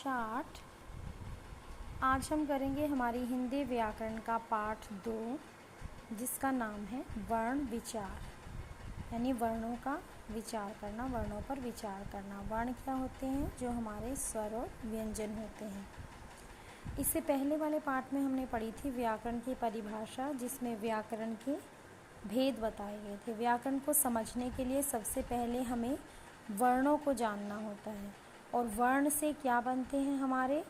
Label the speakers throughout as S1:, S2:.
S1: कक्षा 8। आज हम करेंगे हमारी हिंदी व्याकरण का पाठ 2, जिसका नाम है वर्ण विचार, यानी वर्णों का विचार करना, वर्णों पर विचार करना। वर्ण क्या होते हैं? जो हमारे स्वर और व्यंजन होते हैं। इससे पहले वाले पाठ में हमने पढ़ी थी व्याकरण की परिभाषा, जिसमें व्याकरण के भेद बताए गए थे। व्याकरण को समझने के लिए सबसे पहले हमें वर्णों को जानना होता है, और वर्ण से क्या बनते हैं? हमारे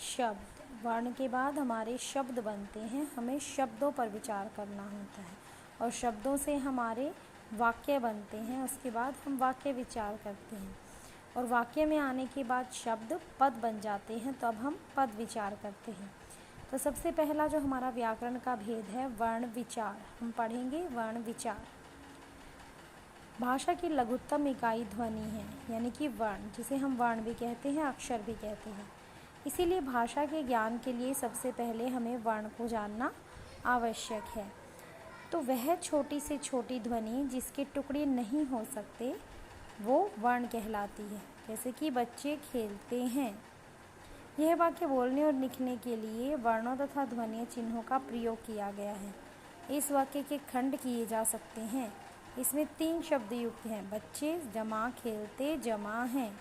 S1: शब्द। वर्ण के बाद हमारे शब्द बनते हैं, हमें शब्दों पर विचार करना होता है, और शब्दों से हमारे वाक्य बनते हैं। उसके बाद हम वाक्य विचार करते हैं, और वाक्य में आने के बाद शब्द पद बन जाते हैं, तो अब हम पद विचार करते हैं। तो सबसे पहला जो हमारा व्याकरण का भेद है वर्ण विचार, हम पढ़ेंगे वर्ण विचार। भाषा की लघुत्तम इकाई ध्वनि है, यानी कि वर्ण, जिसे हम वर्ण भी कहते हैं, अक्षर भी कहते हैं। इसीलिए भाषा के ज्ञान के लिए सबसे पहले हमें वर्ण को जानना आवश्यक है। तो वह छोटी से छोटी ध्वनि जिसके टुकड़े नहीं हो सकते वो वर्ण कहलाती है। जैसे कि बच्चे खेलते हैं। यह वाक्य बोलने और लिखने के लिए वर्णों तथा ध्वनि चिन्हों का प्रयोग किया गया है। इस वाक्य के खंड किए जा सकते हैं। इसमें 3 शब्द युक्त हैं, बच्चे जमा खेलते जमा हैं।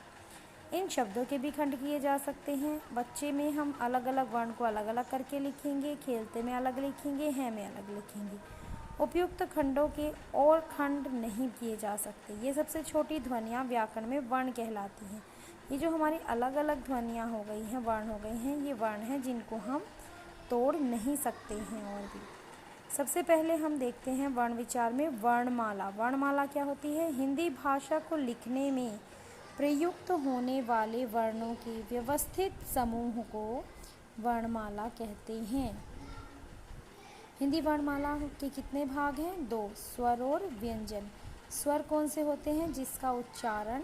S1: इन शब्दों के भी खंड किए जा सकते हैं। बच्चे में हम अलग अलग वर्ण को अलग अलग करके लिखेंगे, खेलते में अलग लिखेंगे, हैं में अलग लिखेंगे। उपयुक्त खंडों के और खंड नहीं किए जा सकते। ये सबसे छोटी ध्वनियाँ व्याकरण में वर्ण कहलाती हैं। ये जो हमारी अलग अलग ध्वनियाँ हो गई हैं, वर्ण हो गए हैं, ये वर्ण हैं जिनको हम तोड़ नहीं सकते हैं। और भी सबसे पहले हम देखते हैं वर्ण विचार में वर्णमाला। वर्णमाला क्या होती है? हिंदी भाषा को लिखने में प्रयुक्त होने वाले वर्णों के व्यवस्थित समूह को वर्णमाला कहते हैं। हिंदी वर्णमाला के कितने भाग हैं? 2, स्वर और व्यंजन। स्वर कौन से होते हैं? जिसका उच्चारण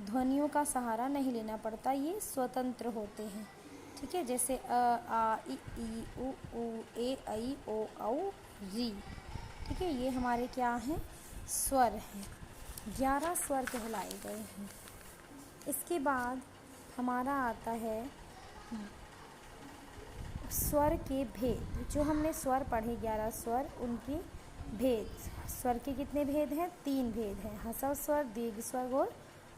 S1: ध्वनियों का सहारा नहीं लेना पड़ता, ये स्वतंत्र होते हैं। ठीक है, जैसे अ, आ, ई, उ, ए, ऐ, ओ, औ, री। ठीक है, ये हमारे क्या हैं? स्वर हैं। 11 स्वर कहलाए गए हैं। इसके बाद हमारा आता है स्वर के भेद। जो हमने स्वर पढ़े 11 स्वर, उनके भेद। स्वर के कितने भेद हैं? 3 भेद हैं, ह्रस्व स्वर, दीर्घ स्वर और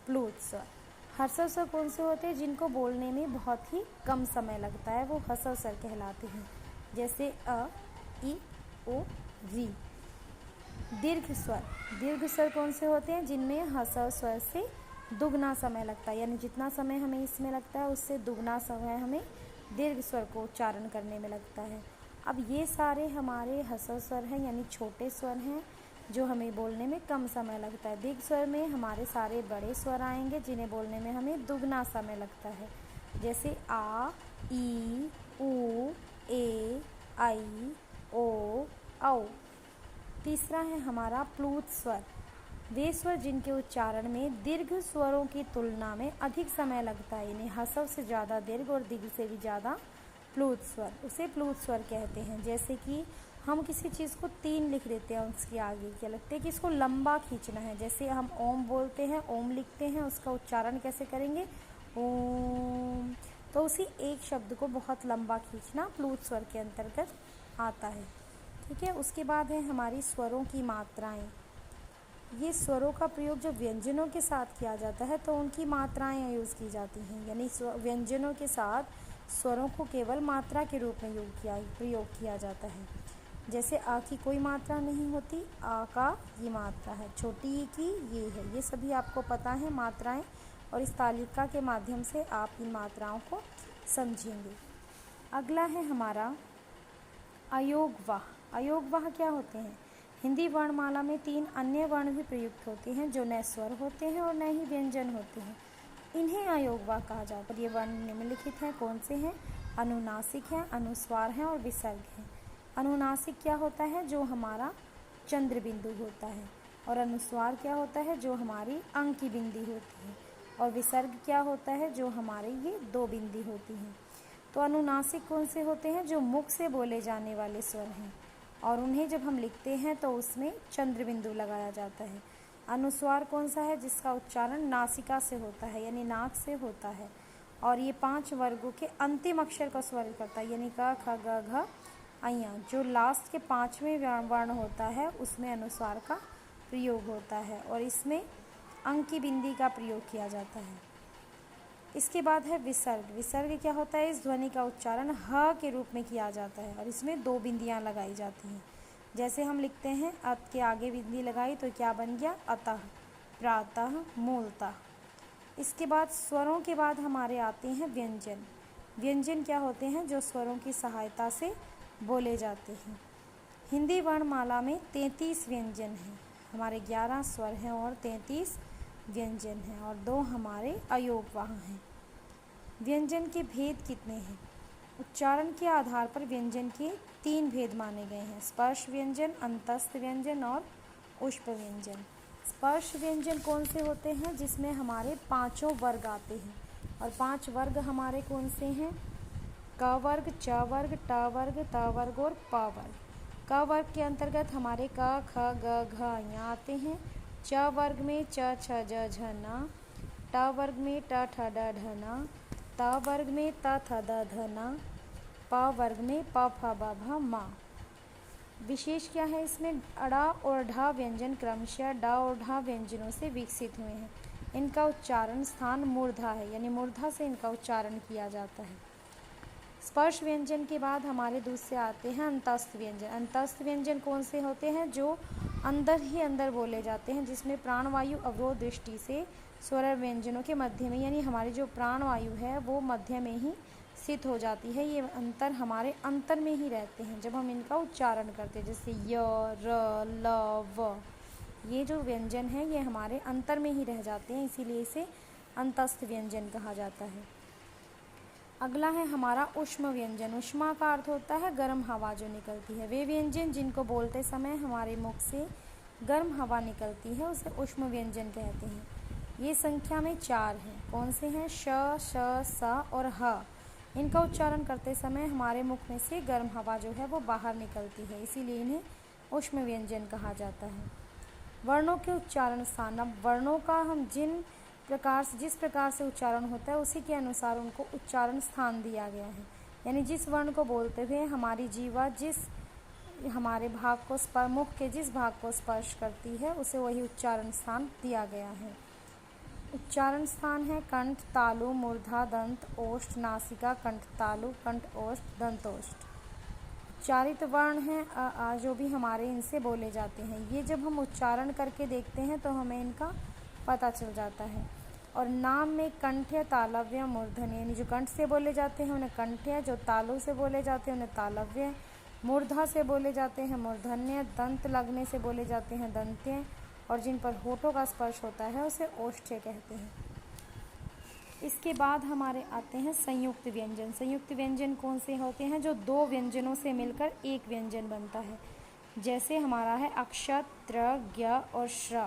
S1: प्लुत स्वर। ह्रस्व स्वर कौन से होते हैं? जिनको बोलने में बहुत ही कम समय लगता है, वो ह्रस्व स्वर कहलाते हैं। जैसे अ, ई, ओ, री। दीर्घ स्वर कौन से होते हैं? जिनमें ह्रस्व स्वर से दुगना समय लगता है, यानी जितना समय हमें इसमें लगता है उससे दुगना समय हमें दीर्घ स्वर को उच्चारण करने में लगता है। अब ये सारे हमारे ह्रस्व स्वर हैं, यानी छोटे स्वर हैं, जो हमें बोलने में कम समय लगता है। दीर्घ स्वर में हमारे सारे बड़े स्वर आएंगे, जिन्हें बोलने में हमें दुगना समय लगता है। जैसे आ, ई, उ, ए, ऐ, ओ, औ। तीसरा है हमारा प्लुत स्वर। वे स्वर जिनके उच्चारण में दीर्घ स्वरों की तुलना में अधिक समय लगता है, इन्हें ह्रस्व से ज़्यादा दीर्घ और दीर्घ से भी ज़्यादा प्लुत स्वर, उसे प्लुत स्वर कहते हैं। जैसे कि हम किसी चीज़ को 3 लिख देते हैं, उसके आगे क्या लगता है कि इसको लंबा खींचना है। जैसे हम ओम बोलते हैं, ओम लिखते हैं, उसका उच्चारण कैसे करेंगे? ओम। तो उसी एक शब्द को बहुत लंबा खींचना प्लुत स्वर के अंतर्गत आता है। ठीक है, उसके बाद है हमारी स्वरों की मात्राएं। ये स्वरों का प्रयोग जब व्यंजनों के साथ किया जाता है तो उनकी मात्राएं यूज़ की जाती हैं, यानी व्यंजनों के साथ स्वरों को केवल मात्रा के रूप में प्रयोग किया जाता है। जैसे आ की कोई मात्रा नहीं होती, आ का ये मात्रा है, छोटी ई की ये है। ये सभी आपको पता है मात्राएं, और इस तालिका के माध्यम से आप इन मात्राओं को समझेंगे। अगला है हमारा अयोगवाह। अयोगवाह क्या होते हैं? हिंदी वर्णमाला में 3 अन्य वर्ण भी प्रयुक्त होते हैं, जो न स्वर होते हैं और न ही व्यंजन होते हैं। इन्हें अयोगवाह कहा जाता है। ये वर्ण निम्नलिखित हैं। कौन से हैं? अनुनासिक हैं, अनुस्वार हैं और विसर्ग हैं। अनुनासिक क्या होता है? जो हमारा चंद्र बिंदु होता है। और अनुस्वार क्या होता है? जो हमारी अंक की बिंदी होती है। और विसर्ग क्या होता है? जो हमारे ये 2 बिंदी होती हैं। तो अनुनासिक कौन से होते हैं? जो मुख से बोले जाने वाले स्वर हैं, और उन्हें जब हम लिखते हैं तो उसमें चंद्र बिंदु लगाया जाता है। अनुस्वार कौन सा है? जिसका उच्चारण नासिका से होता है, यानी नाक से होता है। और ये 5 वर्गों के अंतिम अक्षर का स्वर करता है, यानी क ख ग घ अइया। जो लास्ट के 5वें वर्ण होता है उसमें अनुस्वार का प्रयोग होता है और इसमें अंक की बिंदी का प्रयोग किया जाता है। इसके बाद है विसर्ग। विसर्ग क्या होता है? इस ध्वनि का उच्चारण ह के रूप में किया जाता है और इसमें 2 बिंदियां लगाई जाती हैं। जैसे हम लिखते हैं अत के आगे बिंदी लगाई तो क्या बन गया? अतः, प्रातः, मूलतः। इसके बाद स्वरों के बाद हमारे आते हैं व्यंजन। व्यंजन क्या होते हैं? जो स्वरों की सहायता से बोले जाते हैं। हिंदी वर्णमाला में 33 व्यंजन हैं। हमारे 11 स्वर हैं और 33 व्यंजन हैं और 2 हमारे अयोगवाह हैं। व्यंजन के भेद कितने हैं? उच्चारण के आधार पर व्यंजन के 3 भेद माने गए हैं: स्पर्श व्यंजन, अंतस्थ व्यंजन और उष्प व्यंजन। स्पर्श व्यंजन कौन से होते हैं? जिसमें हमारे 5 वर्ग आते हैं और 5 वर्ग हमारे कौन से हैं? क वर्ग, च वर्ग, ट वर्ग, त वर्ग और प वर्ग। क वर्ग के अंतर्गत हमारे क, ख, ग, घ यहाँ आते हैं। च वर्ग में च, छ, ज, झ, न। ट वर्ग में ट, ठ, ड, ढ, न। त वर्ग में त, थ, द, ध, न। प वर्ग में प, फ, ब, भ, म। विशेष क्या है इसमें? अड़ा और ढा व्यंजन क्रमशः ड और ढा व्यंजनों से विकसित हुए हैं। इनका उच्चारण स्थान मूर्धा है, यानी मूर्धा से इनका उच्चारण किया जाता है। स्पर्श व्यंजन के बाद हमारे दूसरे आते हैं अंतस्थ व्यंजन। अंतस्थ व्यंजन कौन से होते हैं? जो अंदर ही अंदर बोले जाते हैं, जिसमें प्राणवायु अवरोध दृष्टि से स्वर व्यंजनों के मध्य में, यानी हमारी जो प्राणवायु है वो मध्य में ही स्थित हो जाती है। ये अंतर हमारे अंतर में ही रहते हैं जब हम इनका उच्चारण करते हैं, जैसे य, र, ल, व। ये जो व्यंजन है ये हमारे अंतर में ही रह जाते हैं, इसीलिए इसे अंतस्थ व्यंजन कहा जाता है। अगला है हमारा ऊष्म व्यंजन। ऊष्मा का अर्थ होता है गर्म हवा जो निकलती है। वे व्यंजन जिनको बोलते समय हमारे मुख से गर्म हवा निकलती है उसे ऊष्म व्यंजन कहते हैं। ये संख्या में 4 हैं। कौन से हैं? श, श, स और ह। इनका उच्चारण करते समय हमारे मुख में से गर्म हवा जो है वो बाहर निकलती है, इसीलिए इन्हें ऊष्म व्यंजन कहा जाता है। वर्णों के उच्चारण स्थान। अब वर्णों का हम जिस प्रकार से उच्चारण होता है उसी के अनुसार उनको उच्चारण स्थान दिया गया है, यानी जिस वर्ण को बोलते हुए हमारी जीवा जिस हमारे भाग को मुख के जिस भाग को स्पर्श करती है उसे वही उच्चारण स्थान दिया गया है। उच्चारण स्थान है कंठ, तालु, मूर्धा, दंत, ओष्ठ, नासिका, कंठ तालु, कंठ ओष्ठ, दंतोष्ठ। उच्चारित वर्ण हैं अ, आ जो भी हमारे इनसे बोले जाते हैं। ये जब हम उच्चारण करके देखते हैं तो हमें इनका पता चल जाता है। और नाम में कंठ्य, तालव्य, मूर्धन्य, यानी जो कंठ से बोले जाते हैं उन्हें कंठ्य, जो तालु से बोले जाते हैं उन्हें तालव्य, मूर्धा से बोले जाते हैं मूर्धन्य, दंत लगने से बोले जाते हैं दंत्य और जिन पर होठों का स्पर्श होता है उसे ओष्ठ्य कहते हैं। इसके बाद हमारे आते हैं संयुक्त व्यंजन। संयुक्त व्यंजन कौन से होते हैं? जो 2 व्यंजनों से मिलकर एक व्यंजन बनता है। जैसे हमारा है अक्ष, त्र, ज्ञ और श्र।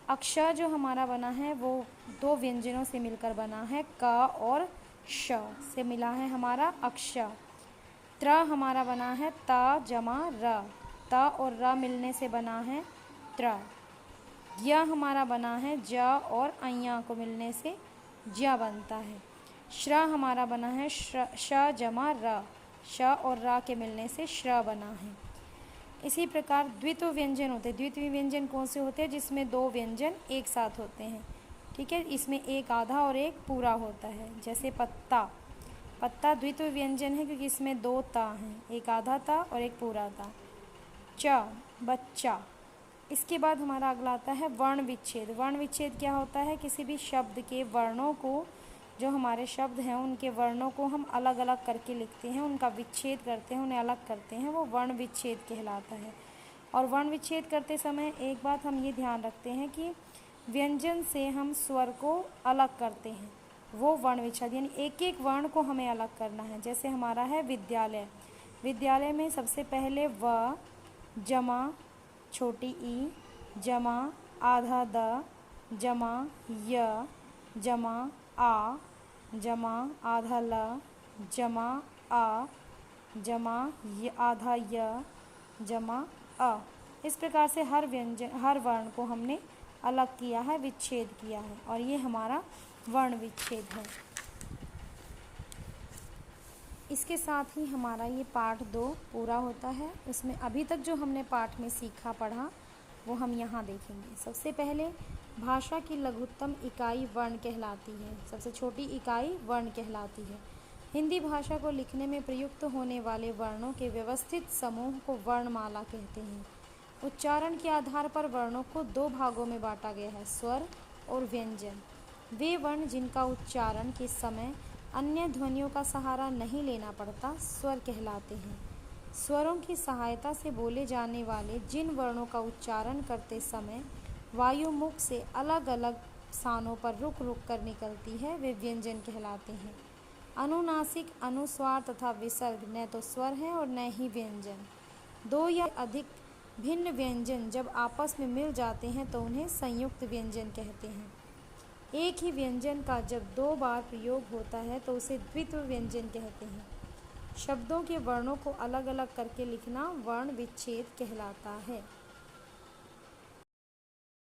S1: अक्ष जो हमारा बना है वो 2 व्यंजनों से मिलकर बना है, क और श से मिला है हमारा अक्ष। त्र हमारा बना है त जमा र, त और र मिलने से बना है त्र। ज्ञ हमारा बना है ज और अय्या को मिलने से ज्या बनता है। श्र हमारा बना है श जमा र, श और र के मिलने से श्र बना है। इसी प्रकार द्वित्व व्यंजन होते हैं। द्वित्व व्यंजन कौन से होते हैं? जिसमें 2 व्यंजन एक साथ होते हैं, ठीक है। इसमें एक आधा और एक पूरा होता है। जैसे पत्ता, पत्ता द्वित्व व्यंजन है क्योंकि इसमें 2 ता हैं, एक आधा ता और एक पूरा ता। च, बच्चा। इसके बाद हमारा अगला आता है वर्ण विच्छेद। वर्ण विच्छेद क्या होता है? किसी भी शब्द के वर्णों को, जो हमारे शब्द हैं उनके वर्णों को हम अलग अलग करके लिखते हैं, उनका विच्छेद करते हैं, उन्हें अलग करते हैं, वो वर्ण विच्छेद कहलाता है। और वर्ण विच्छेद करते समय एक बात हम ये ध्यान रखते हैं कि व्यंजन से हम स्वर को अलग करते हैं, वो वर्ण विच्छेद, यानी एक एक वर्ण को हमें अलग करना है। जैसे हमारा है विद्यालय। विद्यालय में सबसे पहले व जमा छोटी ई जमा आधा द जमा य जमा आ जमा आधा ल जमा आ जमा आधा य जमा अ। इस प्रकार से हर वर्ण को हमने अलग किया है, विच्छेद किया है और ये हमारा वर्ण विच्छेद है। इसके साथ ही हमारा ये पाठ 2 पूरा होता है। उसमें अभी तक जो हमने पाठ में सीखा पढ़ा वो हम यहाँ देखेंगे। सबसे पहले भाषा की लघुत्तम इकाई वर्ण कहलाती है। सबसे छोटी इकाई वर्ण कहलाती है। हिंदी भाषा को लिखने में प्रयुक्त होने वाले वर्णों के व्यवस्थित समूह को वर्णमाला कहते हैं। उच्चारण के आधार पर वर्णों को 2 भागों में बांटा गया है, स्वर और व्यंजन। वे वर्ण जिनका उच्चारण के समय अन्य ध्वनियों का सहारा नहीं लेना पड़ता स्वर कहलाते हैं। स्वरों की सहायता से बोले जाने वाले जिन वर्णों का उच्चारण करते समय वायु मुख से अलग अलग स्थानों पर रुक रुक कर निकलती है वे व्यंजन कहलाते हैं। अनुनासिक, अनुस्वार तथा विसर्ग न तो स्वर है और न ही व्यंजन। 2 या अधिक भिन्न व्यंजन जब आपस में मिल जाते हैं तो उन्हें संयुक्त व्यंजन कहते हैं। एक ही व्यंजन का जब 2 बार प्रयोग होता है तो उसे द्वित्व व्यंजन कहते हैं। शब्दों के वर्णों को अलग अलग करके लिखना वर्ण विच्छेद कहलाता है।